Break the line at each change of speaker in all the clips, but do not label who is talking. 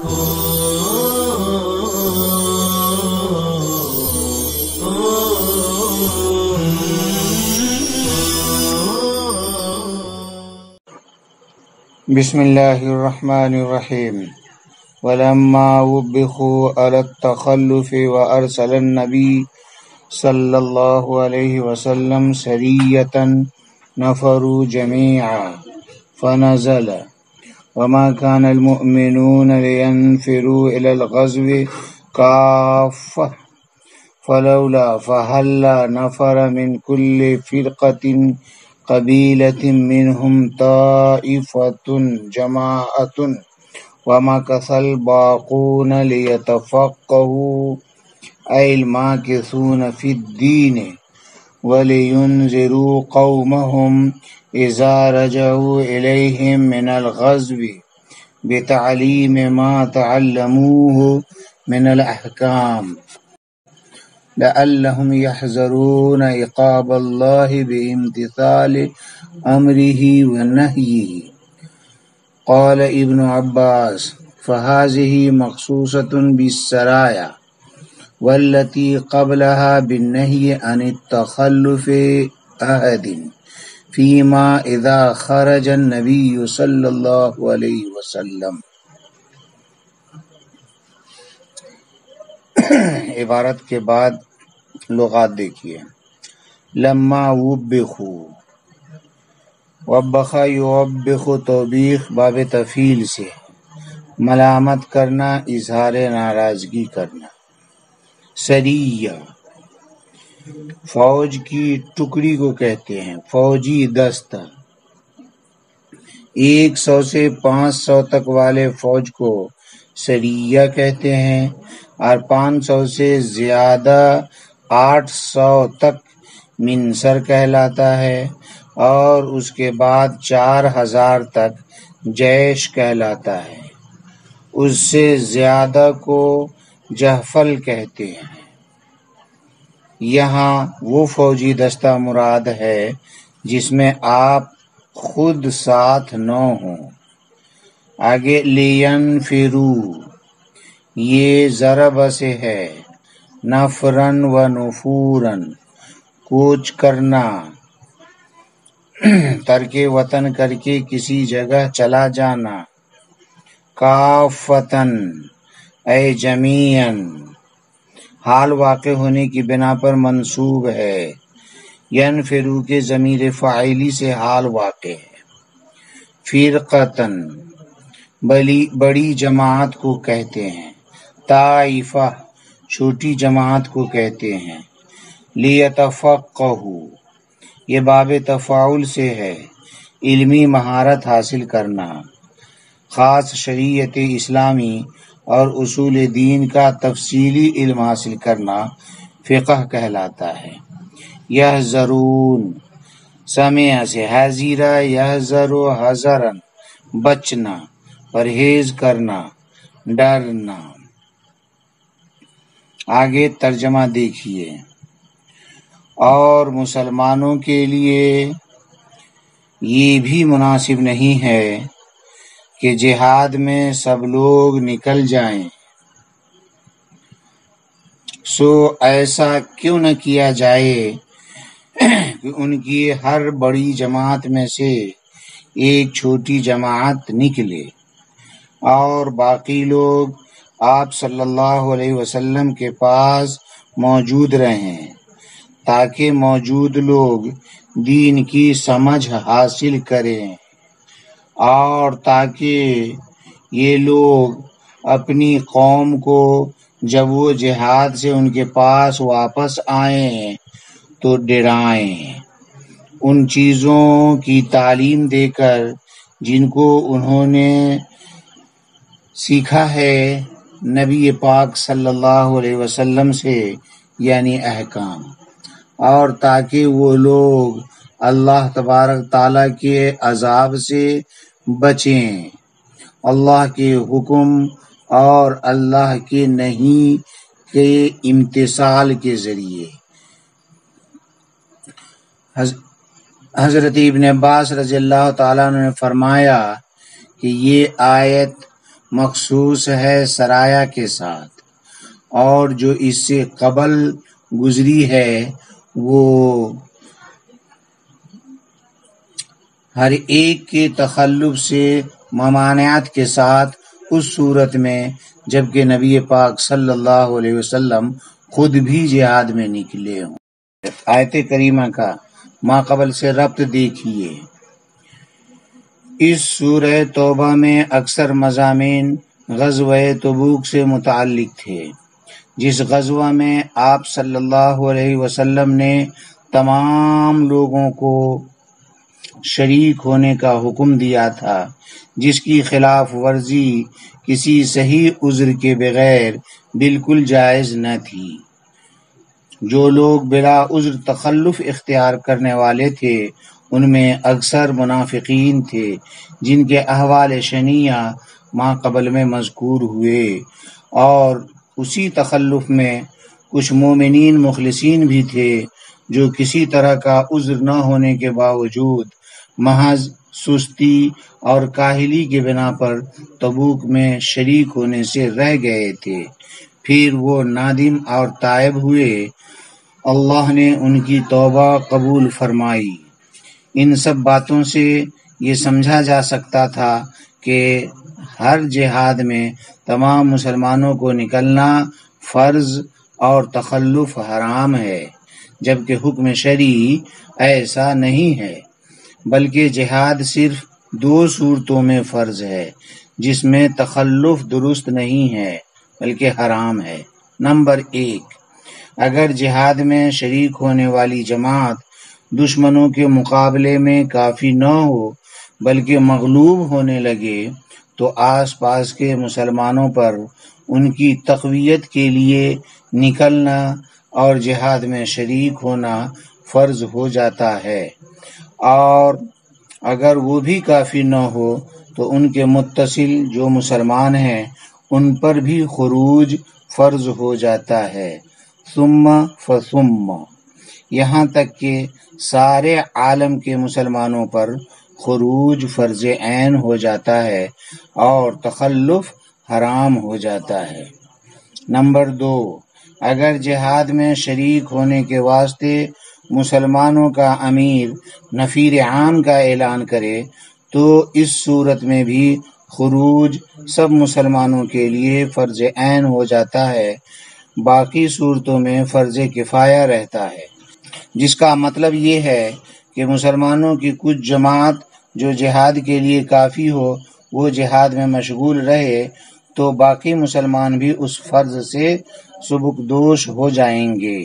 بسم اللہ الرحمن الرحیم ولما وبخوا على التخلف وارسل النبی صلی اللہ علیہ وسلم سریة نفروا جميعا فنزل وما كان المؤمنون لينفروا إلى الغزو كافة فلولا فهل نفر من كل فرقة قبيلة منهم طائفة جماعة ومكث الباقون ليتفقهوا أي الماكثون في الدين ولينذروا قومهم إذا رجعوا إليهم من الغزو بتعليم ما تعلموه من الأحكام لعلهم يحذرون عقاب الله بامتثال أمره ونهيه. قال ابن عباس فهذه مخصوصة بالسرايا والتي قبلها بالنهي عن التخلف أحد فيما إذا خرج النبي صلی اللہ علیہ وسلم. عبارت کے بعد لغات دیکھیے. لما وبخوا، وبخ یوبخ توبیخ باب تفعیل سے، ملامت کرنا، اظہار ناراضگی کرنا. سریہ فوج کی ٹکڑی کو کہتے ہیں، فوجی دستہ. 100 سے 500 تک والے فوج کو سریہ کہتے ہیں، اور 500 سے زیادہ 800 تک منصر کہلاتا ہے، اور اس کے بعد 4000 تک جیش کہلاتا ہے. اس سے زیادہ کو جحفل کہتے ہیں. یہاں وہ فوجی دستہ مراد ہے جس میں آپ خود ساتھ نہ ہوں. آگے لینفرو، یہ ضرب سے ہے، نفرن و نفورن، کوچ کرنا، ترک وطن کر کے کسی جگہ چلا جانا. کافتن اے جمیعن، حال واقع ہونے کی بنا پر منصوب ہے. ینفرو کے ضمیر فاعلی سے حال واقع ہے. فرقتن بڑی جماعت کو کہتے ہیں. طائفہ چھوٹی جماعت کو کہتے ہیں. لیتفقہوا، یہ باب تفاعل سے ہے، علمی مہارت حاصل کرنا. خاص شریعت اسلامی اور اصول دین کا تفصیلی علم حاصل کرنا فقہ کہلاتا ہے. یحذرون، سمع سے حذیرہ یحذر حذرن، بچنا، پرہیز کرنا، ڈرنا. آگے ترجمہ دیکھیے. اور مسلمانوں کے لیے یہ بھی مناسب نہیں ہے کہ جہاد میں سب لوگ نکل جائیں. سو ایسا کیوں نہ کیا جائے کہ ان کی ہر بڑی جماعت میں سے ایک چھوٹی جماعت نکلے اور باقی لوگ آپ صلی اللہ علیہ وسلم کے پاس موجود رہیں، تاکہ موجود لوگ دین کی سمجھ حاصل کریں، اور تاکہ یہ لوگ اپنی قوم کو جب وہ جہاد سے ان کے پاس واپس آئیں تو ڈرائیں، ان چیزوں کی تعلیم دے کر جن کو انہوں نے سیکھا ہے نبی پاک صلی اللہ علیہ وسلم سے، یعنی احکام، اور تاکہ وہ لوگ اللہ تبارک تعالیٰ کے عذاب سے بچیں، اللہ کے حکم اور اللہ کے نہی کے امتثال کے ذریعے. حضرت ابن عباس رضی اللہ تعالیٰ عنہ نے فرمایا کہ یہ آیت مخصوص ہے سرایا کے ساتھ، اور جو اس سے قبل گزری ہے وہ ہر ایک کے تخلف سے ممانعت کے ساتھ اس صورت میں جبکہ نبی پاک صلی اللہ علیہ وسلم خود بھی جہاد میں نکلے ہوں۔ آیت کریمہ کا ماقبل سے ربط دیکھیے۔ اس سورہ توبہ میں اکثر مضامین غزوہ تبوک سے متعلق تھے، جس غزوہ میں آپ صلی اللہ علیہ وسلم نے تمام لوگوں کو شریک ہونے کا حکم دیا تھا، جس کی خلاف ورزی کسی صحیح عذر کے بغیر بالکل جائز نہ تھی۔ جو لوگ بلا عذر تخلف اختیار کرنے والے تھے ان میں اکثر منافقین تھے، جن کے احوال شنیعہ ما قبل میں مذکور ہوئے، اور اسی تخلف میں کچھ مومنین مخلصین بھی تھے جو کسی طرح کا عذر نہ ہونے کے باوجود محض سستی اور کاہلی کی بنا پر تبوک میں شریک ہونے سے رہ گئے تھے۔ پھر وہ نادم اور تائب ہوئے، اللہ نے ان کی توبہ قبول فرمائی۔ ان سب باتوں سے یہ سمجھا جا سکتا تھا کہ ہر جہاد میں تمام مسلمانوں کو نکلنا فرض اور تخلف حرام ہے، جبکہ حکم شرعی ایسا نہیں ہے، بلکہ جہاد صرف 2 صورتوں میں فرض ہے جس میں تخلف درست نہیں ہے بلکہ حرام ہے۔ نمبر 1، اگر جہاد میں شریک ہونے والی جماعت دشمنوں کے مقابلے میں کافی نہ ہو بلکہ مغلوب ہونے لگے تو آس پاس کے مسلمانوں پر ان کی تقویت کے لیے نکلنا اور جہاد میں شریک ہونا فرض ہو جاتا ہے، اور اگر وہ بھی کافی نہ ہو تو ان کے متصل جو مسلمان ہیں ان پر بھی خروج فرض ہو جاتا ہے، ثم فثم، یہاں تک کہ سارے عالم کے مسلمانوں پر خروج فرض عین ہو جاتا ہے اور تخلف حرام ہو جاتا ہے۔ نمبر 2، اگر جہاد میں شریک ہونے کے واسطے مسلمانوں کا امیر نفیر عام کا اعلان کرے تو اس صورت میں بھی خروج سب مسلمانوں کے لیے فرض عین ہو جاتا ہے، باقی صورتوں میں فرض کفایہ رہتا ہے، جس کا مطلب یہ ہے کہ مسلمانوں کی کچھ جماعت جو جہاد کے لیے کافی ہو وہ جہاد میں مشغول رہے تو باقی مسلمان بھی اس فرض سے سبکدوش ہو جائیں گے۔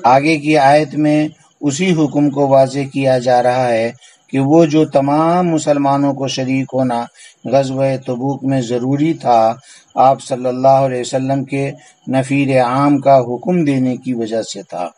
آگے کی آیت میں اسی حکم کو واضح کیا جا رہا ہے کہ وہ جو تمام مسلمانوں کو شریک ہونا غزوہ تبوک میں ضروری تھا، آپ صلی اللہ علیہ وسلم کے نفیر عام کا حکم دینے کی وجہ سے تھا،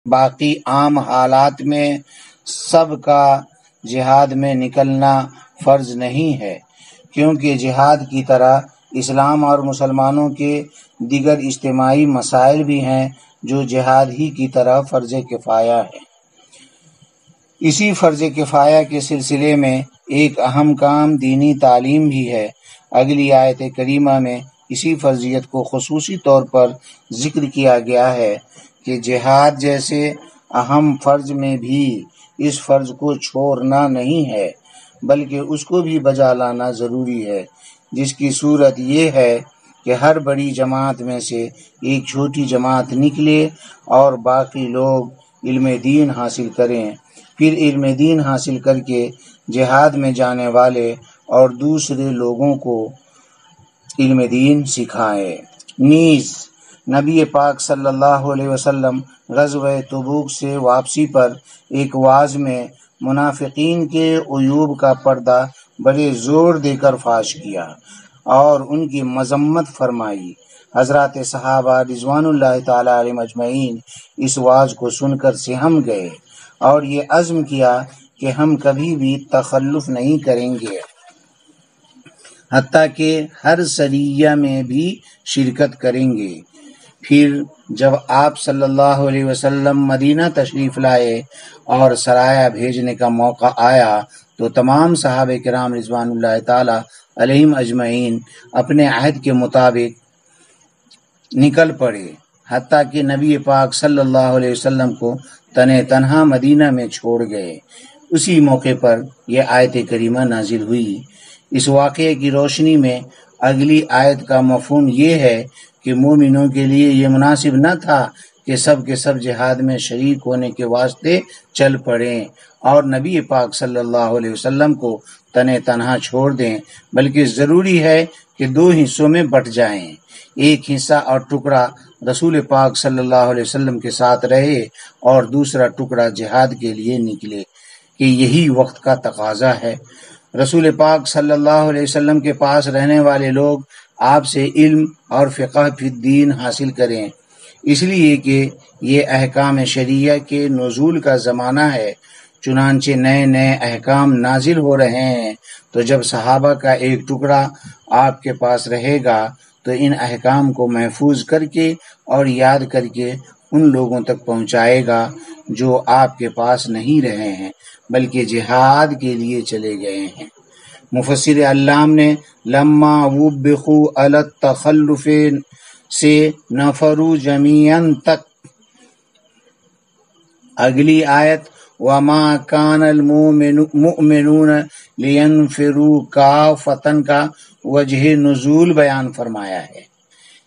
باقی عام حالات میں سب کا جہاد میں نکلنا فرض نہیں ہے، کیونکہ جہاد کی طرح اسلام اور مسلمانوں کے دیگر اجتماعی مسائل بھی ہیں جو جہاد ہی کی طرح فرض کفایہ ہے۔ اسی فرض کفایہ کے سلسلے میں ایک اہم کام دینی تعلیم بھی ہے۔ اگلی آیت کریمہ میں اسی فرضیت کو خصوصی طور پر ذکر کیا گیا ہے کہ جہاد جیسے اہم فرض میں بھی اس فرض کو چھوڑنا نہیں ہے بلکہ اس کو بھی بجا لانا ضروری ہے، جس کی صورت یہ ہے کہ ہر بڑی جماعت میں سے ایک چھوٹی جماعت نکلے اور باقی لوگ علم دین حاصل کریں، پھر علم دین حاصل کر کے جہاد میں جانے والے اور دوسرے لوگوں کو علم دین سکھائیں۔ نیز نبی پاک صلی اللہ علیہ وسلم غزوہ تبوک سے واپسی پر ایک وعظ میں منافقین کے عیوب کا پردہ بڑے زور دے کر فاش کیا اور ان کی مذمت فرمائی۔ حضرات صحابہ رضوان اللہ تعالی علیہم اجمعین اس وعظ کو سن کر سہم گئے اور یہ عزم کیا کہ ہم کبھی بھی تخلف نہیں کریں گے، حتیٰ کہ ہر سریہ میں بھی شرکت کریں گے۔ پھر جب آپ صلی اللہ علیہ وسلم مدینہ تشریف لائے اور سرایہ بھیجنے کا موقع آیا تو تمام صحابہ کرام رضوان اللہ تعالی علیہم اجمعین اپنے عہد کے مطابق نکل پڑے، حتیٰ کہ نبی پاک صلی اللہ علیہ وسلم کو تنہا مدینہ میں چھوڑ گئے۔ اسی موقع پر یہ آیت کریمہ نازل ہوئی۔ اس واقعے کی روشنی میں اگلی آیت کا مفہوم یہ ہے کہ مومنوں کے لیے یہ مناسب نہ تھا کہ سب کے سب جہاد میں شریک ہونے کے واسطے چل پڑیں اور نبی پاک صلی اللہ علیہ وسلم کو تنہا چھوڑ دیں، بلکہ ضروری ہے کہ دو حصوں میں بٹ جائیں، ایک حصہ اور ٹکڑا رسول پاک صلی اللہ علیہ وسلم کے ساتھ رہے اور دوسرا ٹکڑا جہاد کے لیے نکلے، کہ یہی وقت کا تقاضا ہے۔ رسول پاک صلی اللہ علیہ وسلم کے پاس رہنے والے لوگ آپ سے علم اور فقہ فی الدین حاصل کریں، اس لیے کہ یہ احکام شریعہ کے نزول کا زمانہ ہے، چنانچہ نئے نئے احکام نازل ہو رہے ہیں، تو جب صحابہ کا ایک ٹکڑا آپ کے پاس رہے گا تو ان احکام کو محفوظ کر کے اور یاد کر کے ان لوگوں تک پہنچائے گا جو آپ کے پاس نہیں رہے ہیں بلکہ جہاد کے لیے چلے گئے ہیں۔ مفسر علام نے لما وبخوا علی التخلف سے نفروا جمیعا تک اگلی آیت وما کان المؤمنون لینفروا کافۃ کا وجہ نزول بیان فرمایا ہے،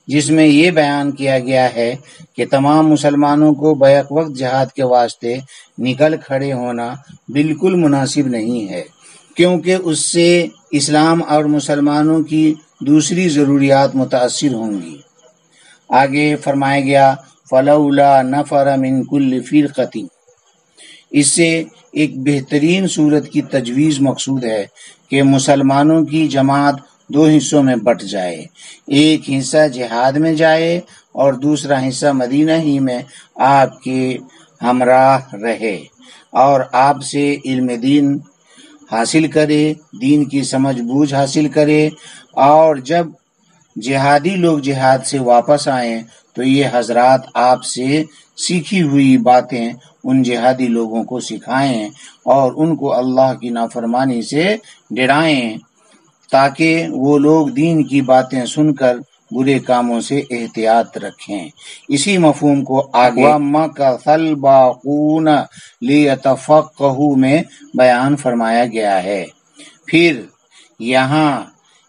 جس میں یہ بیان کیا گیا ہے کہ تمام مسلمانوں کو بیک وقت جہاد کے واسطے نکل کھڑے ہونا بالکل مناسب نہیں ہے، کیونکہ اس سے اسلام اور مسلمانوں کی دوسری ضروریات متاثر ہوں گی۔ آگے فرمایا گیا فلولا نفر من کل فرقۃ، اس سے ایک بہترین صورت کی تجویز مقصود ہے کہ مسلمانوں کی جماعت دو حصوں میں بٹ جائے، ایک حصہ جہاد میں جائے اور دوسرا حصہ مدینہ ہی میں آپ کے ہمراہ رہے اور آپ سے علم دین حاصل کرے، دین کی سمجھ بوجھ حاصل کرے، اور جب جہادی لوگ جہاد سے واپس آئیں تو یہ حضرات آپ سے سیکھی ہوئی باتیں ان جہادی لوگوں کو سکھائیں اور ان کو اللہ کی نافرمانی سے ڈرائیں، تاکہ وہ لوگ دین کی باتیں سن کر برے کاموں سے احتیاط رکھیں۔ اسی مفہوم کو آگے وَمَكَثَ الْبَاقُونَ لِيَتَفَقَّهُوا میں بیان فرمایا گیا ہے۔ پھر یہاں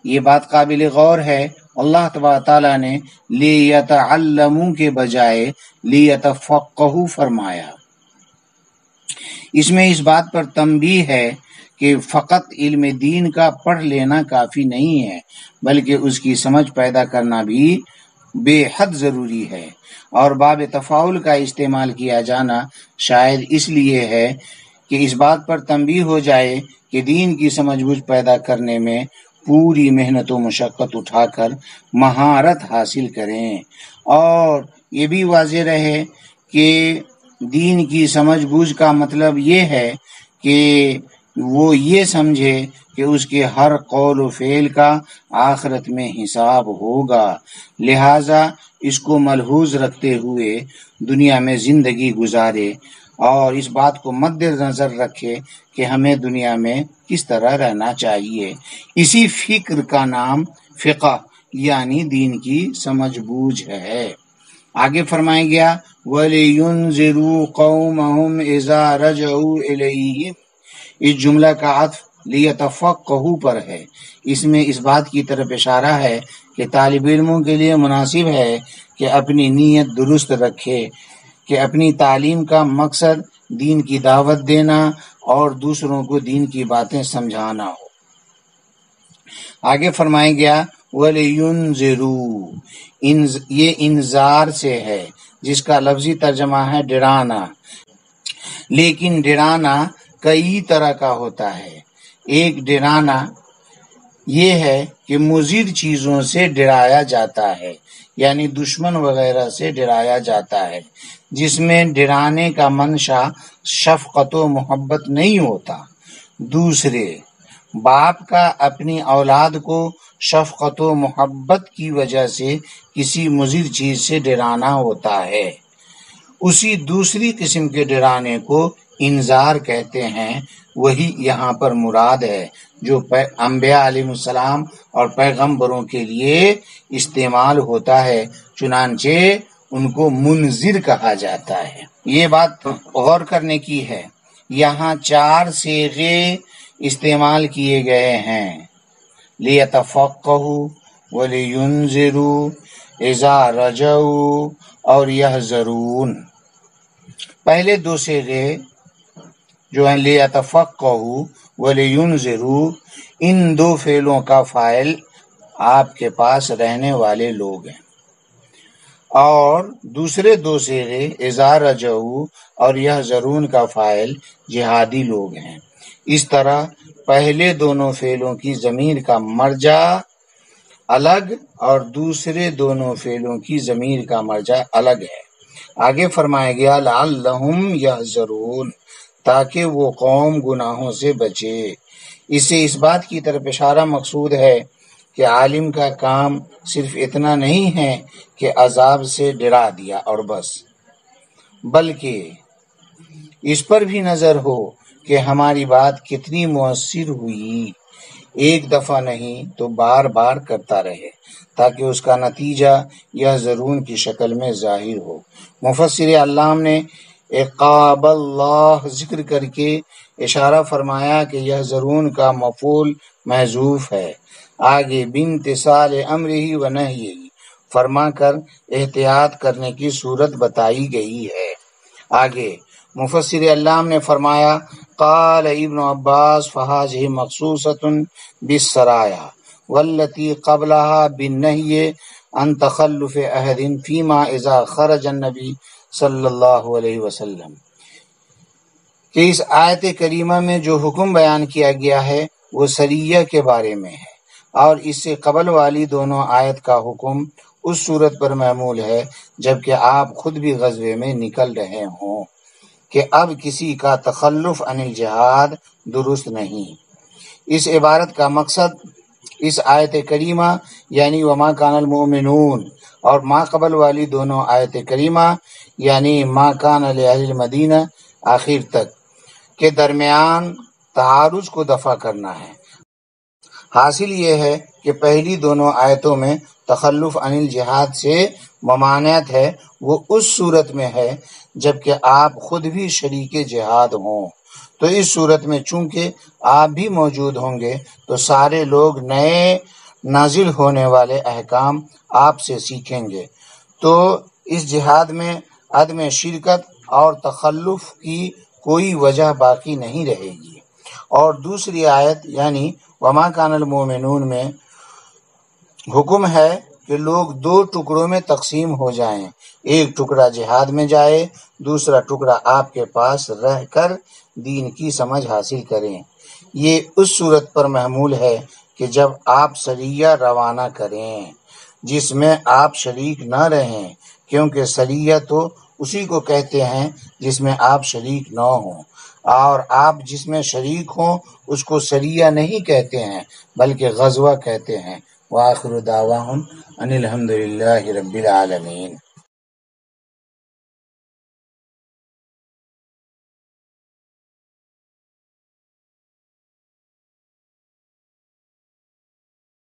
یہ بات قابل غور ہے، اللہ تبارک تعالیٰ نے لِيَتَعَلَّمُوا کے بجائے لِيَتَفَقَّهُوا فرمایا۔ اس میں اس بات پر تنبیہ ہے کہ فقط علم دین کا پڑھ لینا کافی نہیں ہے، بلکہ اس کی سمجھ پیدا کرنا بھی بے حد ضروری ہے، اور باب تفاعل کا استعمال کیا جانا شاید اس لیے ہے کہ اس بات پر تنبیہ ہو جائے کہ دین کی سمجھ بوجھ پیدا کرنے میں پوری محنت و مشقت اٹھا کر مہارت حاصل کریں، اور یہ بھی واضح رہے کہ دین کی سمجھ بوجھ کا مطلب یہ ہے کہ وہ یہ سمجھے کہ اس کے ہر قول و فعل کا آخرت میں حساب ہوگا، لہٰذا اس کو ملحوظ رکھتے ہوئے دنیا میں زندگی گزارے اور اس بات کو مد نظر رکھے کہ ہمیں دنیا میں کس طرح رہنا چاہیے۔ اسی فکر کا نام فقہ یعنی دین کی سمجھ بوجھ ہے۔ آگے فرمایا گیا وَلِيُنذِرُوا قَوْمَهُمْ إِذَا رَجَعُوا إِلَيْهِمْ، اس جملہ کا عطف لِيَتَفَقَّهُوا پر ہے۔ اس میں اس بات کی طرف اشارہ ہے کہ طالب علموں کے لیے مناسب ہے کہ اپنی نیت درست رکھے کہ اپنی تعلیم کا مقصد دین کی دعوت دینا اور دوسروں کو دین کی باتیں سمجھانا ہو۔ آگے فرمایا گیا وَلِيُنذِرُوا، یہ انذار سے ہے جس کا لفظی ترجمہ ہے ڈرانا، لیکن ڈرانا کئی طرح کا ہوتا ہے۔ ایک ڈرانا یہ ہے کہ مضر چیزوں سے ڈرایا جاتا ہے، یعنی دشمن وغیرہ سے ڈرایا جاتا ہے، جس میں ڈرانے کا منشا شفقت و محبت نہیں ہوتا۔ دوسرے، باپ کا اپنی اولاد کو شفقت و محبت کی وجہ سے کسی مضر چیز سے ڈرانا ہوتا ہے۔ اسی دوسری قسم کے ڈرانے کو انذار کہتے ہیں، وہی یہاں پر مراد ہے جو انبیاء علیہ السلام اور پیغمبروں کے لیے استعمال ہوتا ہے، چنانچہ ان کو منذر کہا جاتا ہے۔ یہ بات غور کرنے کی ہے، یہاں 4 صیغے استعمال کیے گئے ہیں، لیتفقہوا ولینذروا، اذا رجعوا اور یحذرون۔ پہلے 2 صیغے جو ہیں لیتفقہوا ولینذروا، ان 2 فعلوں کا فاعل آپ کے پاس رہنے والے لوگ ہیں، اور دوسرے 2 صیغے اذا رجعوا اور یحذرون کا فاعل جہادی لوگ ہیں۔ اس طرح پہلے دونوں فعلوں کی ضمیر کا مرجع الگ اور دوسرے دونوں فعلوں کی ضمیر کا مرجع الگ ہے۔ آگے فرمایا گیا لعلہم یحذرون، تاکہ وہ قوم گناہوں سے بچے۔ اس سے اس بات کی طرف اشارہ مقصود ہے کہ عالم کا کام صرف اتنا نہیں ہے کہ عذاب سے ڈرا دیا اور بس، بلکہ اس پر بھی نظر ہو کہ ہماری بات کتنی مؤثر ہوئی، ایک دفعہ نہیں تو بار بار کرتا رہے، تاکہ اس کا نتیجہ یحذرون کی شکل میں ظاہر ہو۔ مفسر علام نے عقاب اللہ ذکر کر کے اشارہ فرمایا کہ یحذرون کا مفعول محذوف ہے، آگے بامتثال امرہ و نہیہ فرما کر احتیاط کرنے کی صورت بتائی گئی ہے۔ آگے مفسر علام نے فرمایا قال ابن عباس فہذہ مخصوصۃ بالسرایا والتي قبلها بالنہی عن تخلف احد فیما اذا خرج النبی صلی اللہ علیہ وسلم، کہ اس آیت کریمہ میں جو حکم بیان کیا گیا ہے وہ سریہ کے بارے میں ہے، اور اس سے قبل والی دونوں آیت کا حکم اس صورت پر محمول ہے جبکہ آپ خود بھی غزوے میں نکل رہے ہوں، کہ اب کسی کا تخلف عن الجہاد درست نہیں۔ اس عبارت کا مقصد اس آیت کریمہ یعنی وما کان المؤمنون اور ما قبل والی دونوں آیت کریمہ یعنی ما کان لأہل المدینہ آخر تک کے درمیان تعارض کو دفع کرنا ہے۔ حاصل یہ ہے کہ پہلی دونوں آیتوں میں تخلف عن الجہاد سے ممانعت ہے، وہ اس صورت میں ہے جبکہ آپ خود بھی شریک جہاد ہوں، تو اس صورت میں چونکہ آپ بھی موجود ہوں گے تو سارے لوگ نئے نازل ہونے والے احکام آپ سے سیکھیں گے، تو اس جہاد میں عدم شرکت اور تخلف کی کوئی وجہ باقی نہیں رہے گی۔ اور دوسری آیت یعنی وما کان المؤمنون میں حکم ہے کہ لوگ 2 ٹکڑوں میں تقسیم ہو جائیں، ایک ٹکڑا جہاد میں جائے، دوسرا ٹکڑا آپ کے پاس رہ کر دین کی سمجھ حاصل کریں۔ یہ اس صورت پر محمول ہے کہ جب آپ سریہ روانہ کریں جس میں آپ شریک نہ رہیں، کیونکہ سریہ تو اسی کو کہتے ہیں جس میں آپ شریک نہ ہوں، اور آپ جس میں شریک ہوں اس کو سریہ نہیں کہتے ہیں بلکہ غزوہ کہتے ہیں۔ وآخر دعواہم ان الحمد للہ رب العالمین۔